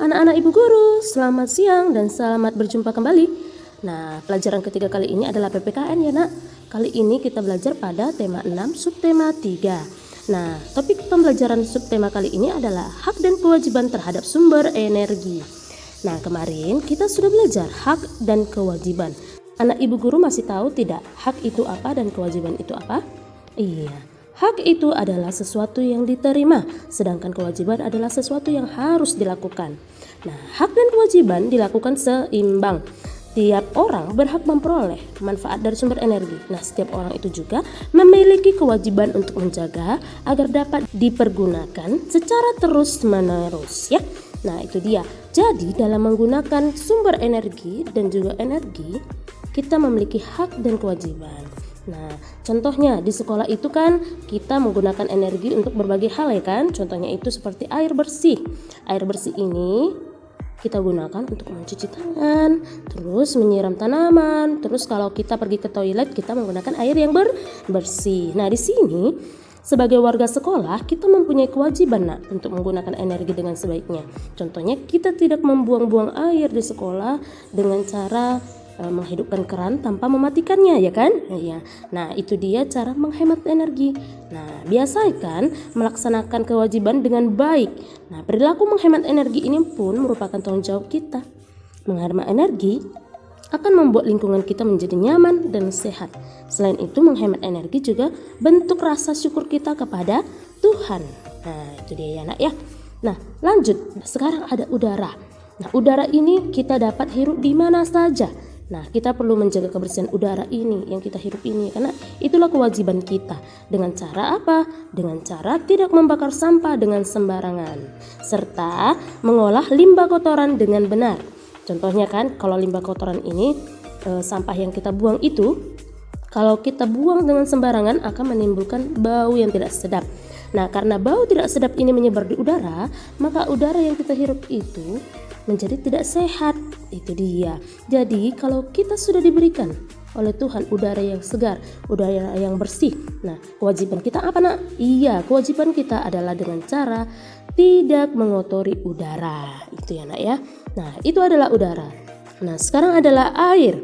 anak-anak Ibu Guru, selamat siang dan selamat berjumpa kembali. Nah, pelajaran ketiga kali ini adalah PPKN ya nak. Kali ini kita belajar pada tema 6 subtema 3. Nah, topik pembelajaran subtema kali ini adalah hak dan kewajiban terhadap sumber energi. Nah, kemarin kita sudah belajar hak dan kewajiban. Anak Ibu Guru masih tahu tidak hak itu apa dan kewajiban itu apa? Iya. Hak itu adalah sesuatu yang diterima, sedangkan kewajiban adalah sesuatu yang harus dilakukan. Nah, hak dan kewajiban dilakukan seimbang. Tiap orang berhak memperoleh manfaat dari sumber energi. Nah, setiap orang itu juga memiliki kewajiban untuk menjaga agar dapat dipergunakan secara terus-menerus, ya. Nah, itu dia. Jadi, dalam menggunakan sumber energi dan juga energi, kita memiliki hak dan kewajiban. Nah, contohnya di sekolah itu kan kita menggunakan energi untuk berbagai hal ya kan. Contohnya itu seperti air bersih. Air bersih ini kita gunakan untuk mencuci tangan, terus menyiram tanaman, terus kalau kita pergi ke toilet kita menggunakan air yang bersih. Nah, di sini sebagai warga sekolah kita mempunyai kewajiban nak untuk menggunakan energi dengan sebaiknya. Contohnya kita tidak membuang-buang air di sekolah dengan cara menghidupkan keran tanpa mematikannya ya kan? Ya. Nah, itu dia cara menghemat energi. Nah, biasakan melaksanakan kewajiban dengan baik. Nah, perilaku menghemat energi ini pun merupakan tanggung jawab kita. Menghemat energi akan membuat lingkungan kita menjadi nyaman dan sehat. Selain itu, menghemat energi juga bentuk rasa syukur kita kepada Tuhan. Nah, itu dia ya nak ya. Nah, lanjut. Sekarang ada udara. Nah, udara ini kita dapat hirup di mana saja. Nah, kita perlu menjaga kebersihan udara ini yang kita hirup ini karena itulah kewajiban kita. Dengan cara apa? Dengan cara tidak membakar sampah dengan sembarangan serta mengolah limbah kotoran dengan benar. Contohnya kan kalau limbah kotoran ini sampah yang kita buang itu kalau kita buang dengan sembarangan akan menimbulkan bau yang tidak sedap. Nah, karena bau tidak sedap ini menyebar di udara, maka udara yang kita hirup itu menjadi tidak sehat. Itu dia. Jadi kalau kita sudah diberikan oleh Tuhan udara yang segar, udara yang bersih, nah kewajiban kita apa nak? Iya, kewajiban kita adalah dengan cara tidak mengotori udara. Itu ya nak ya. Nah, itu adalah udara. Nah, sekarang adalah air.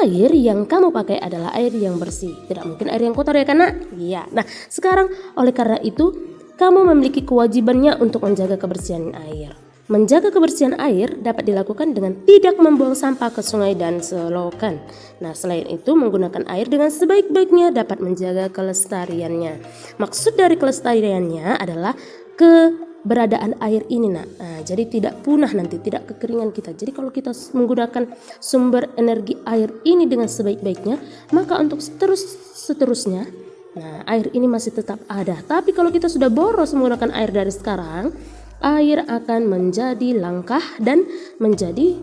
Air yang kamu pakai adalah air yang bersih. Tidak mungkin air yang kotor ya kan nak? Iya. Nah, sekarang oleh karena itu kamu memiliki kewajibannya untuk menjaga kebersihan air. Menjaga kebersihan air dapat dilakukan dengan tidak membuang sampah ke sungai dan selokan. Nah, selain itu menggunakan air dengan sebaik-baiknya dapat menjaga kelestariannya. Maksud dari kelestariannya adalah keberadaan air ini nak. Nah, jadi tidak punah nanti, tidak kekeringan kita. Jadi kalau kita menggunakan sumber energi air ini dengan sebaik-baiknya, maka untuk seterusnya, nah air ini masih tetap ada. Tapi kalau kita sudah boros menggunakan air dari sekarang, air akan menjadi langka dan menjadi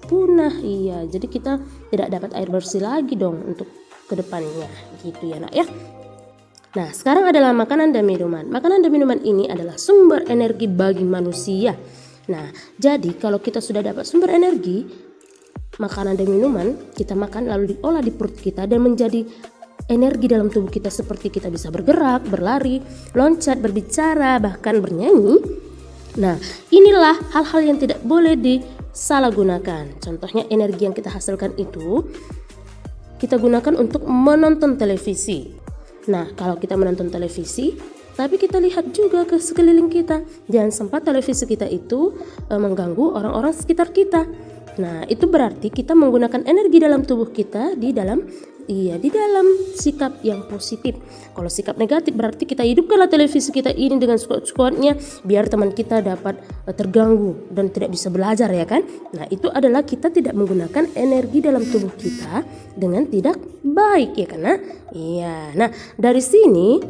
punah. Iya, jadi kita tidak dapat air bersih lagi dong untuk kedepannya gitu ya nak ya. Nah, sekarang adalah makanan dan minuman. Makanan dan minuman ini adalah sumber energi bagi manusia. Nah, jadi kalau kita sudah dapat sumber energi, makanan dan minuman kita makan lalu diolah di perut kita dan menjadi energi dalam tubuh kita seperti kita bisa bergerak, berlari, loncat, berbicara, bahkan bernyanyi. Nah, inilah hal-hal yang tidak boleh disalahgunakan. Contohnya energi yang kita hasilkan itu kita gunakan untuk menonton televisi. Nah, kalau kita menonton televisi, tapi kita lihat juga ke sekeliling kita. Jangan sampai televisi kita itu mengganggu orang-orang sekitar kita. Nah, itu berarti kita menggunakan energi dalam tubuh kita di dalam sikap yang positif. Kalau sikap negatif berarti kita hidupkanlah televisi kita ini dengan sekuat-kuatnya biar teman kita dapat terganggu dan tidak bisa belajar ya kan. Nah, itu adalah kita tidak menggunakan energi dalam tubuh kita dengan tidak baik ya kan. Iya. Nah, dari sini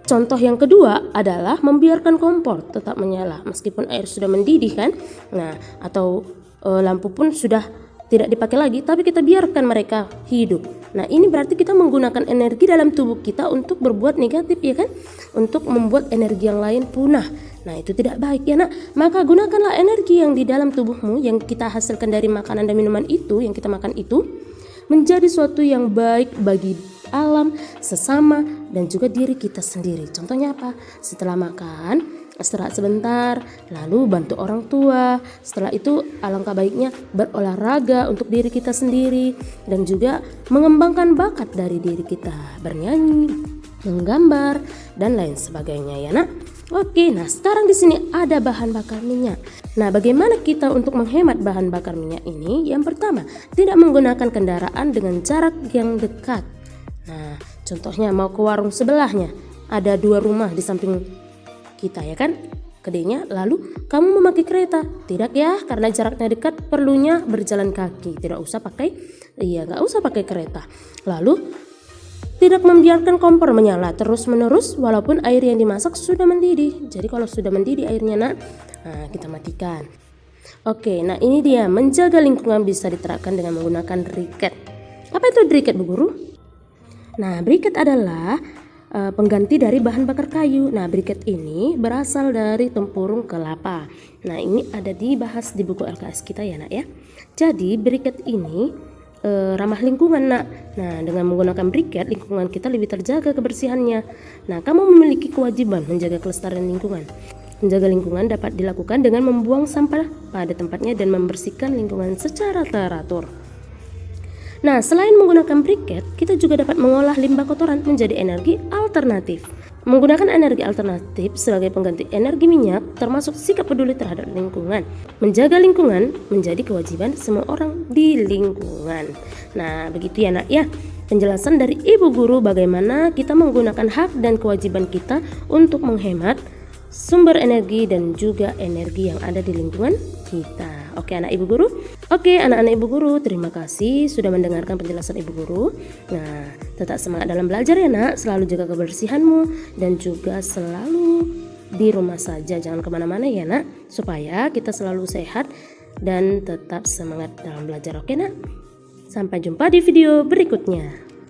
contoh yang kedua adalah membiarkan kompor tetap menyala meskipun air sudah mendidih kan. Nah, atau lampu pun sudah tidak dipakai lagi, tapi kita biarkan mereka hidup. Nah, ini berarti kita menggunakan energi dalam tubuh kita untuk berbuat negatif ya kan, untuk membuat energi yang lain punah. Nah, itu tidak baik ya nak. Maka gunakanlah energi yang di dalam tubuhmu yang kita hasilkan dari makanan dan minuman itu, yang kita makan itu menjadi suatu yang baik bagi alam, sesama, dan juga diri kita sendiri. Contohnya apa? Setelah makan, istirahat sebentar, lalu bantu orang tua. Setelah itu alangkah baiknya berolahraga untuk diri kita sendiri dan juga mengembangkan bakat dari diri kita, bernyanyi, menggambar dan lain sebagainya ya nak. Oke, nah sekarang di sini ada bahan bakar minyak. Nah, bagaimana kita untuk menghemat bahan bakar minyak ini? Yang pertama, tidak menggunakan kendaraan dengan jarak yang dekat. Nah, contohnya mau ke warung sebelahnya, ada 2 rumah di samping kita ya kan, kedainya, lalu kamu memakai kereta. Tidak ya, karena jaraknya dekat, perlunya berjalan kaki, tidak usah pakai kereta. Lalu tidak membiarkan kompor menyala terus-menerus walaupun air yang dimasak sudah mendidih. Jadi kalau sudah mendidih airnya nak, nah kita matikan. Oke, nah ini dia menjaga lingkungan bisa diterapkan dengan menggunakan briket. Apa itu briket Bu Guru? Nah, briket adalah pengganti dari bahan bakar kayu. Nah, briket ini berasal dari tempurung kelapa. Nah, ini ada dibahas di buku LKS kita ya nak ya. Jadi briket ini ramah lingkungan nak. Nah, dengan menggunakan briket lingkungan kita lebih terjaga kebersihannya. Nah, kamu memiliki kewajiban menjaga kelestarian lingkungan. Menjaga lingkungan dapat dilakukan dengan membuang sampah pada tempatnya dan membersihkan lingkungan secara teratur. Nah, selain menggunakan briket, kita juga dapat mengolah limbah kotoran menjadi energi alternatif. Menggunakan energi alternatif sebagai pengganti energi minyak termasuk sikap peduli terhadap lingkungan. Menjaga lingkungan menjadi kewajiban semua orang di lingkungan. Nah, begitu ya nak ya, penjelasan dari Ibu Guru bagaimana kita menggunakan hak dan kewajiban kita untuk menghemat sumber energi dan juga energi yang ada di lingkungan kita. Oke anak Ibu Guru. Oke anak-anak Ibu Guru, terima kasih sudah mendengarkan penjelasan Ibu Guru. Nah, tetap semangat dalam belajar ya nak, selalu jaga kebersihanmu dan juga selalu di rumah saja, jangan kemana-mana ya nak, supaya kita selalu sehat dan tetap semangat dalam belajar. Oke nak, sampai jumpa di video berikutnya.